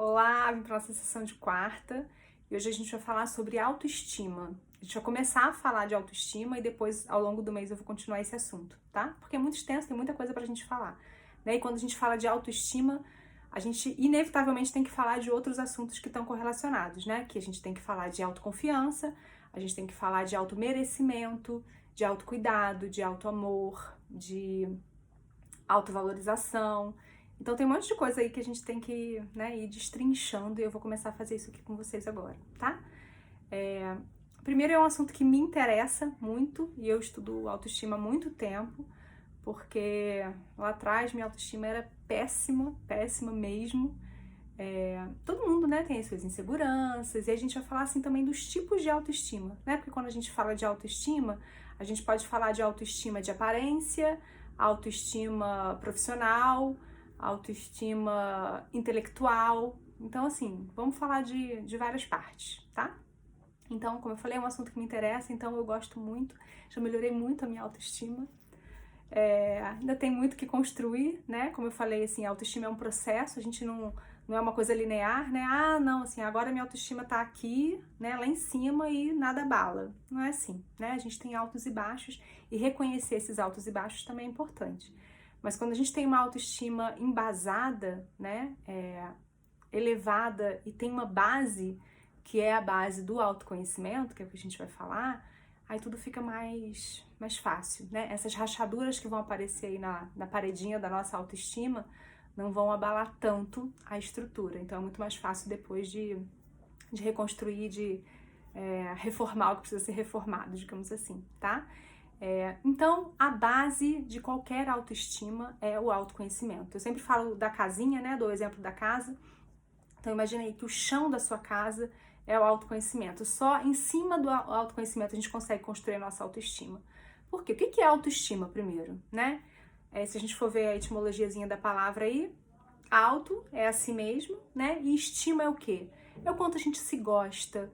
Olá, vim para nossa sessão de quarta e hoje a gente vai falar sobre autoestima. A gente vai começar a falar de autoestima e depois, ao longo do mês, eu vou continuar esse assunto, tá? Porque é muito extenso, tem muita coisa pra gente falar, né? E quando a gente fala de autoestima, a gente inevitavelmente tem que falar de outros assuntos que estão correlacionados, né? Que a gente tem que falar de autoconfiança, a gente tem que falar de automerecimento, de autocuidado, de autoamor, de autovalorização. Então tem um monte de coisa aí que a gente tem que, né, ir destrinchando e eu vou começar a fazer isso aqui com vocês agora, tá? Primeiro é um assunto que me interessa muito e eu estudo autoestima há muito tempo, porque lá atrás minha autoestima era péssima, péssima mesmo. Todo mundo, né, tem as suas inseguranças e a gente vai falar assim também dos tipos de autoestima, né? Porque quando a gente fala de autoestima, a gente pode falar de autoestima de aparência, autoestima profissional, autoestima intelectual. Então, assim, vamos falar de várias partes, tá? Então, como eu falei, é um assunto que me interessa, então eu gosto muito, já melhorei muito a minha autoestima. Ainda tem muito que construir, né? Como eu falei, assim, a autoestima é um processo, a gente não é uma coisa linear, né? Ah, não, assim, agora minha autoestima tá aqui, né, lá em cima e nada abala. Não é assim, né? A gente tem altos e baixos e reconhecer esses altos e baixos também é importante. Mas quando a gente tem uma autoestima embasada, né, elevada e tem uma base que é a base do autoconhecimento, que é o que a gente vai falar, aí tudo fica mais fácil, né? Essas rachaduras que vão aparecer aí na paredinha da nossa autoestima não vão abalar tanto a estrutura. Então é muito mais fácil depois de reconstruir, de reformar o que precisa ser reformado, digamos assim, tá? Então, a base de qualquer autoestima é o autoconhecimento. Eu sempre falo da casinha, né? Dou o exemplo da casa. Então, imagine aí que o chão da sua casa é o autoconhecimento. Só em cima do autoconhecimento a gente consegue construir a nossa autoestima. Por quê? O que é autoestima, primeiro, né? Se a gente for ver a etimologiazinha da palavra aí, auto é a si mesmo, né? E estima é o quê? É o quanto a gente se gosta.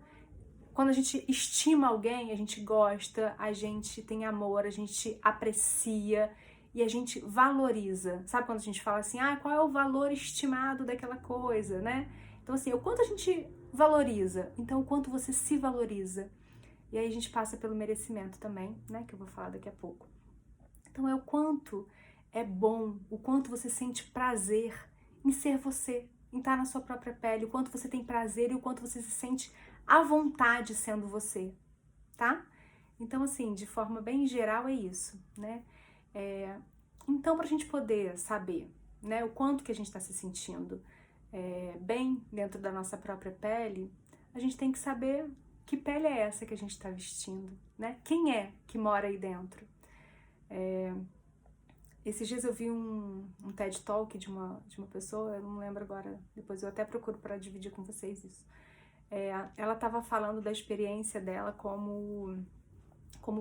Quando a gente estima alguém, a gente gosta, a gente tem amor, a gente aprecia e a gente valoriza. Sabe quando a gente fala assim, qual é o valor estimado daquela coisa, né? Então, assim, o quanto a gente valoriza, então o quanto você se valoriza. E aí a gente passa pelo merecimento também, né? Que eu vou falar daqui a pouco. Então, é o quanto é bom, o quanto você sente prazer em ser você, em estar na sua própria pele, o quanto você tem prazer e o quanto você se sente à vontade sendo você, tá? Então, assim, de forma bem geral é isso, né? Então, pra gente poder saber, né, o quanto que a gente tá se sentindo bem dentro da nossa própria pele, a gente tem que saber que pele é essa que a gente tá vestindo, né? Quem é que mora aí dentro? Esses dias eu vi um TED Talk de uma pessoa, eu não lembro agora, depois eu até procuro para dividir com vocês isso. Ela estava falando da experiência dela como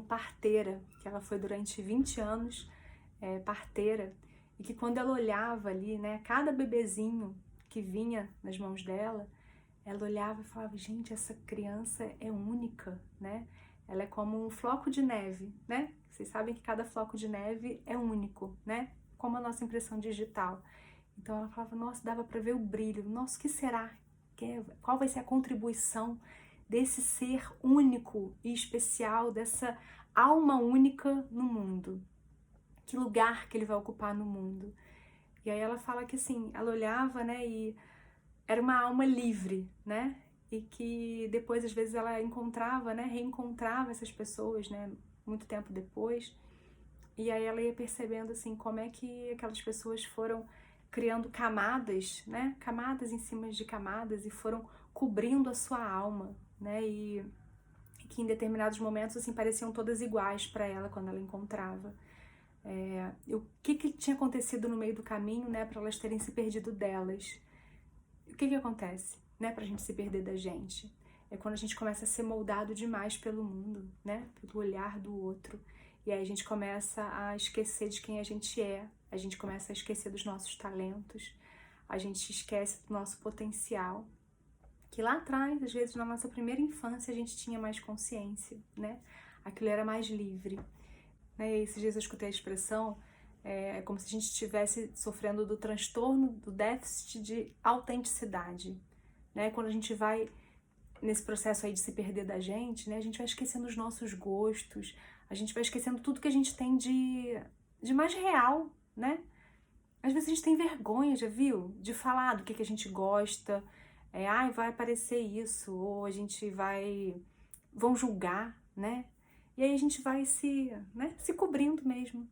parteira, que ela foi durante 20 anos parteira, e que quando ela olhava ali, né, cada bebezinho que vinha nas mãos dela, ela olhava e falava, gente, essa criança é única, né? Ela é como um floco de neve, né? Vocês sabem que cada floco de neve é único, né? Como a nossa impressão digital. Então ela falava, nossa, dava para ver o brilho. Nossa, o que será? Qual vai ser a contribuição desse ser único e especial, dessa alma única no mundo? Que lugar que ele vai ocupar no mundo? E aí ela fala que assim, ela olhava, né, e era uma alma livre, né? E que depois, às vezes, ela encontrava, né? Reencontrava essas pessoas, né? Muito tempo depois. E aí ela ia percebendo, assim, como é que aquelas pessoas foram criando camadas, né? Camadas em cima de camadas e foram cobrindo a sua alma, né? E que em determinados momentos, assim, pareciam todas iguais para ela quando ela encontrava. O que tinha acontecido no meio do caminho, né? Para elas terem se perdido delas. O que acontece, né, pra gente se perder da gente? É quando a gente começa a ser moldado demais pelo mundo, né, pelo olhar do outro. E aí a gente começa a esquecer de quem a gente é, a gente começa a esquecer dos nossos talentos, a gente esquece do nosso potencial. Que lá atrás, às vezes, na nossa primeira infância, a gente tinha mais consciência, né? Aquilo era mais livre. Né? E esses dias eu escutei a expressão É como se a gente estivesse sofrendo do transtorno do déficit de autenticidade, né? Quando a gente vai nesse processo aí de se perder da gente, né? A gente vai esquecendo os nossos gostos, a gente vai esquecendo tudo que a gente tem de mais real, né? Às vezes a gente tem vergonha, já viu? De falar do que a gente gosta. Ai, vai aparecer isso, ou a gente vai... vão julgar, né? E aí a gente vai se cobrindo mesmo.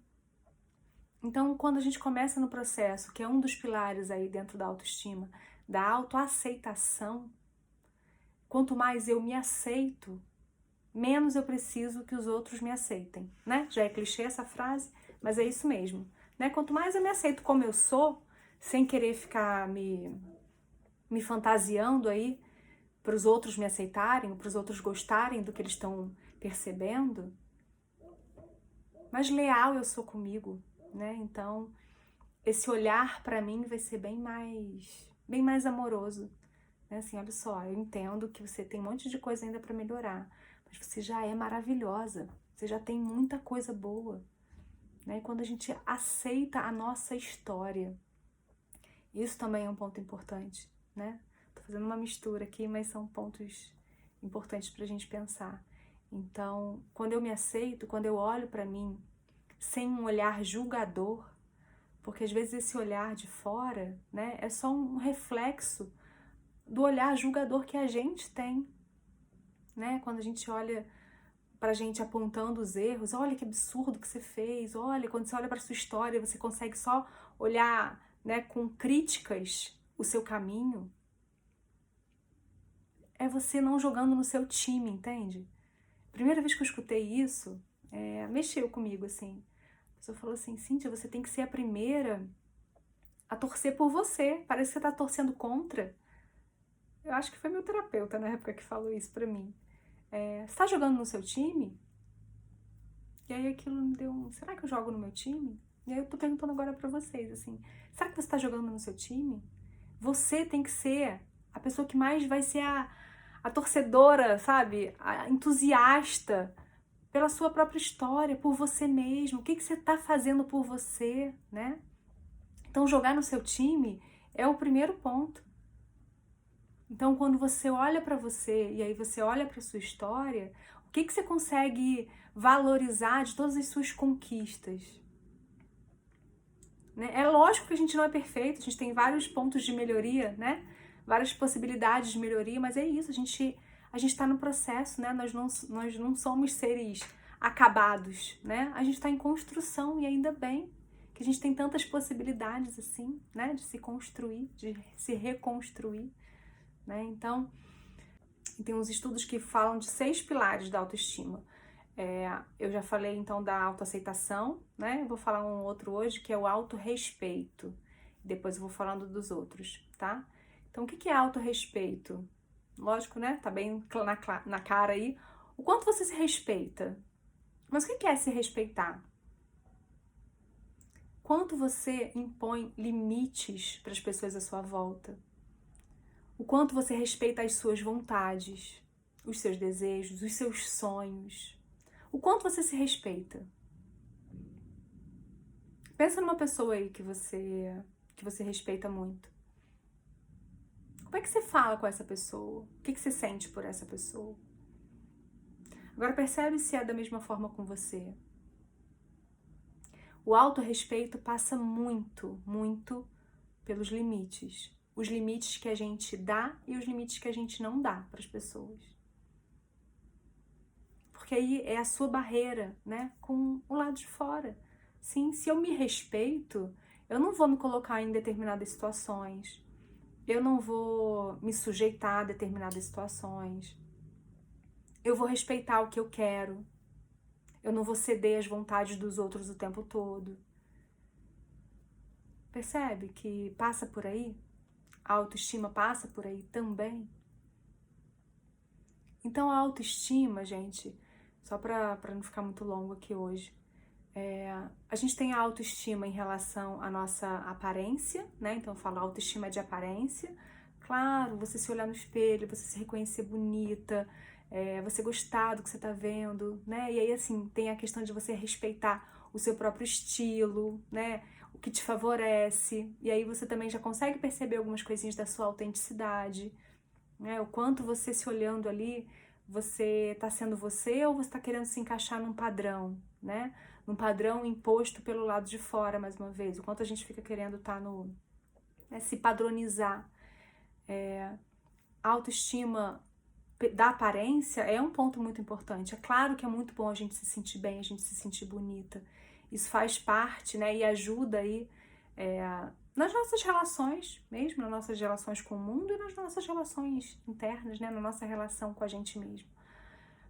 Então, quando a gente começa no processo, que é um dos pilares aí dentro da autoestima, da autoaceitação, quanto mais eu me aceito, menos eu preciso que os outros me aceitem, né? Já é clichê essa frase, mas é isso mesmo, né? Quanto mais eu me aceito como eu sou, sem querer ficar me fantasiando aí para os outros me aceitarem, para os outros gostarem do que eles estão percebendo, mais leal eu sou comigo, né? Então, esse olhar para mim vai ser bem mais amoroso. Né? Assim, olha só, eu entendo que você tem um monte de coisa ainda para melhorar, mas você já é maravilhosa, você já tem muita coisa boa. Né? E quando a gente aceita a nossa história, isso também é um ponto importante, né? Tô fazendo uma mistura aqui, mas são pontos importantes pra gente pensar. Então, quando eu me aceito, quando eu olho pra mim sem um olhar julgador, porque às vezes esse olhar de fora, né, é só um reflexo do olhar julgador que a gente tem, né? Quando a gente olha pra gente apontando os erros, olha que absurdo que você fez, olha, quando você olha pra sua história, você consegue só olhar, né, com críticas o seu caminho, é você não jogando no seu time, entende? Primeira vez que eu escutei isso, mexeu comigo, assim. A pessoa falou assim, Cíntia, você tem que ser a primeira a torcer por você, parece que você tá torcendo contra. Eu acho que foi meu terapeuta na época que falou isso pra mim. Você tá jogando no seu time? E aí aquilo me deu será que eu jogo no meu time? E aí eu tô perguntando agora pra vocês, assim, será que você tá jogando no seu time? Você tem que ser a pessoa que mais vai ser a torcedora, sabe? A entusiasta pela sua própria história, por você mesmo. O que você tá fazendo por você, né? Então jogar no seu time é o primeiro ponto. Então quando você olha pra você e aí você olha pra sua história, o que você consegue valorizar de todas as suas conquistas? Né? É lógico que a gente não é perfeito, a gente tem vários pontos de melhoria, né? Várias possibilidades de melhoria, mas é isso, a gente está no processo, né? Nós não somos seres acabados, né? A gente está em construção e ainda bem que a gente tem tantas possibilidades assim, né? De se construir, de se reconstruir, né? Então, tem uns estudos que falam de 6 pilares da autoestima. Eu já falei então da autoaceitação, né? Eu vou falar um outro hoje que é o autorrespeito. Depois eu vou falando dos outros, tá? Então, o que é autorrespeito? Lógico, né? Tá bem na cara aí. O quanto você se respeita? Mas o que é se respeitar? Quanto você impõe limites para as pessoas à sua volta? O quanto você respeita as suas vontades, os seus desejos, os seus sonhos? O quanto você se respeita? Pensa numa pessoa aí que você respeita muito. Como é que você fala com essa pessoa? O que você sente por essa pessoa? Agora percebe se é da mesma forma com você. O autorrespeito passa muito, muito pelos limites. Os limites que a gente dá e os limites que a gente não dá para as pessoas. Porque aí é a sua barreira, né, com o lado de fora. Sim, se eu me respeito, eu não vou me colocar em determinadas situações. Eu não vou me sujeitar a determinadas situações. Eu vou respeitar o que eu quero. Eu não vou ceder às vontades dos outros o tempo todo. Percebe que passa por aí? A autoestima passa por aí também? Então a autoestima, gente, só para não ficar muito longo aqui hoje, a gente tem a autoestima em relação à nossa aparência, né? Então eu falo autoestima de aparência. Claro, você se olhar no espelho, você se reconhecer bonita, você gostar do que você tá vendo, né? E aí, assim, tem a questão de você respeitar o seu próprio estilo, né? O que te favorece. E aí você também já consegue perceber algumas coisinhas da sua autenticidade, né? O quanto você se olhando ali, você tá sendo você ou você tá querendo se encaixar num padrão, né? Num padrão imposto pelo lado de fora, mais uma vez. O quanto a gente fica querendo estar no... né, se padronizar. A autoestima da aparência é um ponto muito importante. É claro que é muito bom a gente se sentir bem, a gente se sentir bonita. Isso faz parte, né, e ajuda aí nas nossas relações mesmo, nas nossas relações com o mundo e nas nossas relações internas, né, na nossa relação com a gente mesmo.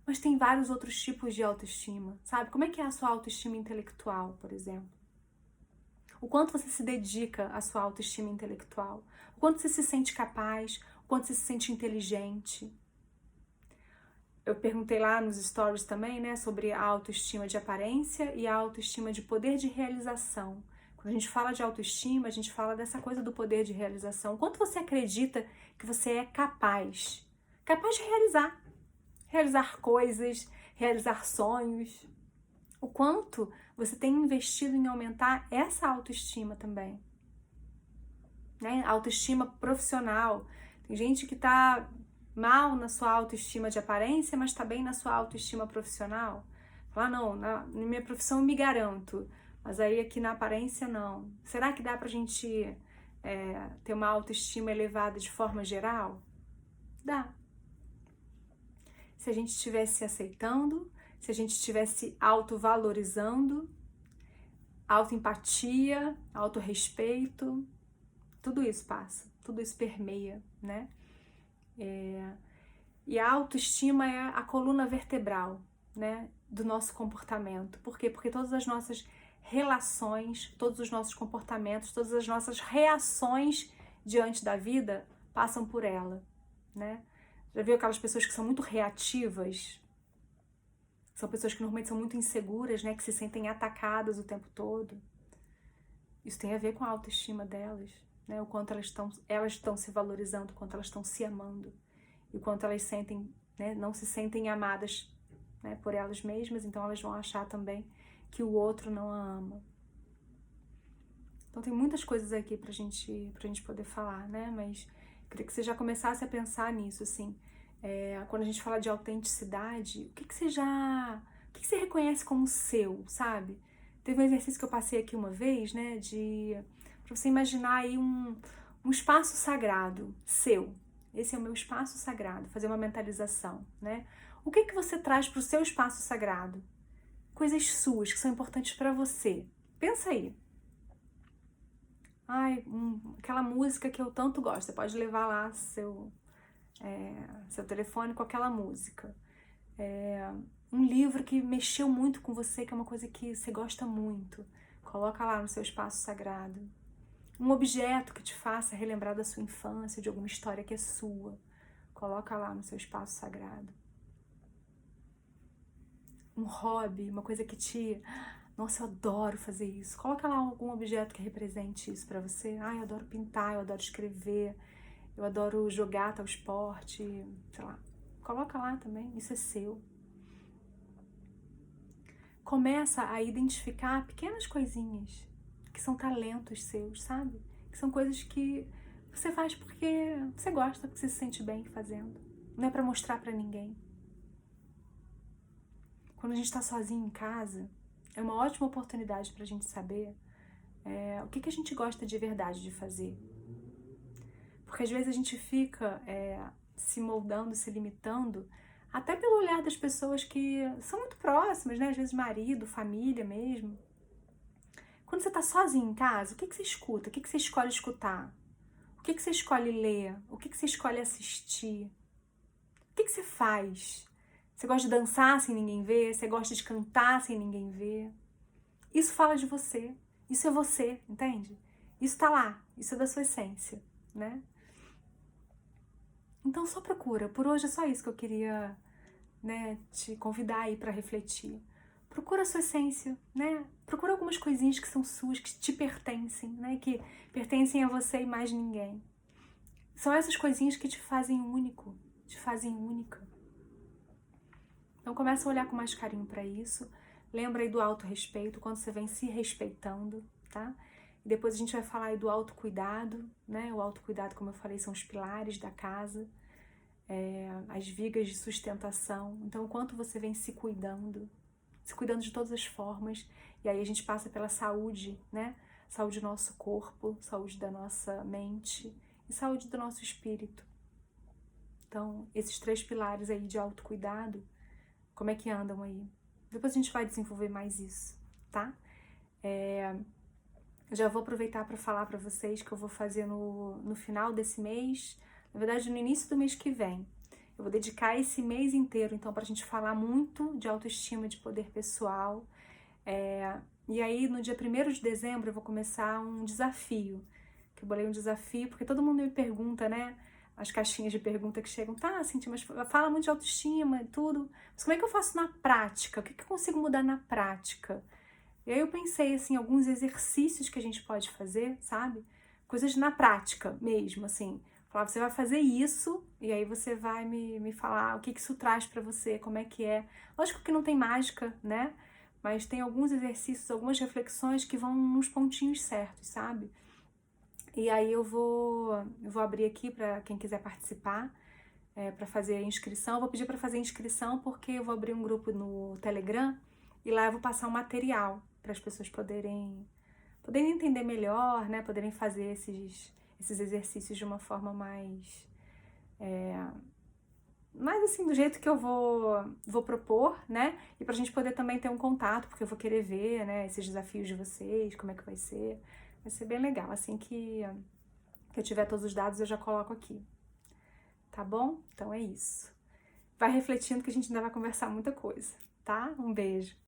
Mas tem vários outros tipos de autoestima, sabe? Como é que é a sua autoestima intelectual, por exemplo? O quanto você se dedica à sua autoestima intelectual? O quanto você se sente capaz? O quanto você se sente inteligente? Eu perguntei lá nos stories também, né, sobre a autoestima de aparência e a autoestima de poder de realização. Quando a gente fala de autoestima, a gente fala dessa coisa do poder de realização. O quanto você acredita que você é capaz? Capaz de realizar coisas, realizar sonhos. O quanto você tem investido em aumentar essa autoestima também, né? Autoestima profissional. Tem gente que tá mal na sua autoestima de aparência, mas tá bem na sua autoestima profissional. Fala, não, na minha profissão eu me garanto, mas aí aqui na aparência não. Será que dá pra gente ter uma autoestima elevada de forma geral? Dá. Se a gente estivesse se aceitando, se a gente estivesse autovalorizando, autoempatia, autorrespeito, tudo isso passa, tudo isso permeia, né? E a autoestima é a coluna vertebral, né, do nosso comportamento. Por quê? Porque todas as nossas relações, todos os nossos comportamentos, todas as nossas reações diante da vida passam por ela, né? Já viu aquelas pessoas que são muito reativas? São pessoas que normalmente são muito inseguras, né? Que se sentem atacadas o tempo todo. Isso tem a ver com a autoestima delas, né? O quanto elas estão se valorizando, o quanto elas estão se amando. E o quanto elas sentem, né? Não se sentem amadas, né? Por elas mesmas, então elas vão achar também que o outro não a ama. Então tem muitas coisas aqui pra gente poder falar, né? Mas queria que você já começasse a pensar nisso, assim. Quando a gente fala de autenticidade, o que você reconhece como seu, sabe? Teve um exercício que eu passei aqui uma vez, né? Pra você imaginar aí um espaço sagrado seu. Esse é o meu espaço sagrado, fazer uma mentalização, né? O que você traz pro seu espaço sagrado? Coisas suas que são importantes pra você. Pensa aí. Ai, aquela música que eu tanto gosto. Você pode levar lá seu telefone com aquela música. Um livro que mexeu muito com você, que é uma coisa que você gosta muito. Coloca lá no seu espaço sagrado. Um objeto que te faça relembrar da sua infância, de alguma história que é sua. Coloca lá no seu espaço sagrado. Um hobby, uma coisa que te... Nossa, eu adoro fazer isso. Coloca lá algum objeto que represente isso pra você. Ai, eu adoro pintar, eu adoro escrever, eu adoro jogar tal esporte, sei lá. Coloca lá também, isso é seu. Começa a identificar pequenas coisinhas que são talentos seus, sabe? Que são coisas que você faz porque você gosta, porque você se sente bem fazendo. Não é pra mostrar pra ninguém. Quando a gente tá sozinho em casa, é uma ótima oportunidade pra gente saber o que a gente gosta de verdade de fazer. Porque às vezes a gente fica se moldando, se limitando, até pelo olhar das pessoas que são muito próximas, né? Às vezes marido, família mesmo. Quando você tá sozinho em casa, o que você escuta? O que você escolhe escutar? O que você escolhe ler? O que você escolhe assistir? O que você faz? Você gosta de dançar sem ninguém ver? Você gosta de cantar sem ninguém ver? Isso fala de você. Isso é você, entende? Isso tá lá. Isso é da sua essência, né? Então só procura. Por hoje é só isso que eu queria, né, te convidar aí pra refletir. Procura a sua essência, né? Procura algumas coisinhas que são suas, que te pertencem, né? Que pertencem a você e mais ninguém. São essas coisinhas que te fazem único, te fazem única. Então começa a olhar com mais carinho pra isso. Lembra aí do autorrespeito, quando você vem se respeitando, tá? E depois a gente vai falar aí do autocuidado, né? O autocuidado, como eu falei, são os pilares da casa, as vigas de sustentação. Então, o quanto você vem se cuidando de todas as formas. E aí a gente passa pela saúde, né? Saúde do nosso corpo, saúde da nossa mente e saúde do nosso espírito. Então, esses 3 pilares aí de autocuidado, como é que andam aí? Depois a gente vai desenvolver mais isso, tá? Já vou aproveitar para falar para vocês que eu vou fazer no final desse mês, na verdade no início do mês que vem. Eu vou dedicar esse mês inteiro, então, para a gente falar muito de autoestima, de poder pessoal. E aí, no dia 1º de dezembro, eu vou começar um desafio. Que eu bolei um desafio, porque todo mundo me pergunta, né? As caixinhas de pergunta que chegam, tá, Cintia, mas fala muito de autoestima e tudo, mas como é que eu faço na prática? O que eu consigo mudar na prática? E aí eu pensei, assim, alguns exercícios que a gente pode fazer, sabe? Coisas na prática mesmo, assim. Falar, você vai fazer isso, e aí você vai me falar o que isso traz pra você, como é que é. Lógico que não tem mágica, né? Mas tem alguns exercícios, algumas reflexões que vão nos pontinhos certos, sabe? E aí eu vou abrir aqui para quem quiser participar, para fazer a inscrição. Eu vou pedir para fazer a inscrição porque eu vou abrir um grupo no Telegram e lá eu vou passar um material para as pessoas poderem entender melhor, né? Poderem fazer esses exercícios de uma forma mais assim, do jeito que eu vou propor, né? E pra gente poder também ter um contato, porque eu vou querer ver, né, esses desafios de vocês, como é que vai ser. Vai ser bem legal. Assim que eu tiver todos os dados, eu já coloco aqui. Tá bom? Então é isso. Vai refletindo que a gente ainda vai conversar muita coisa, tá? Um beijo.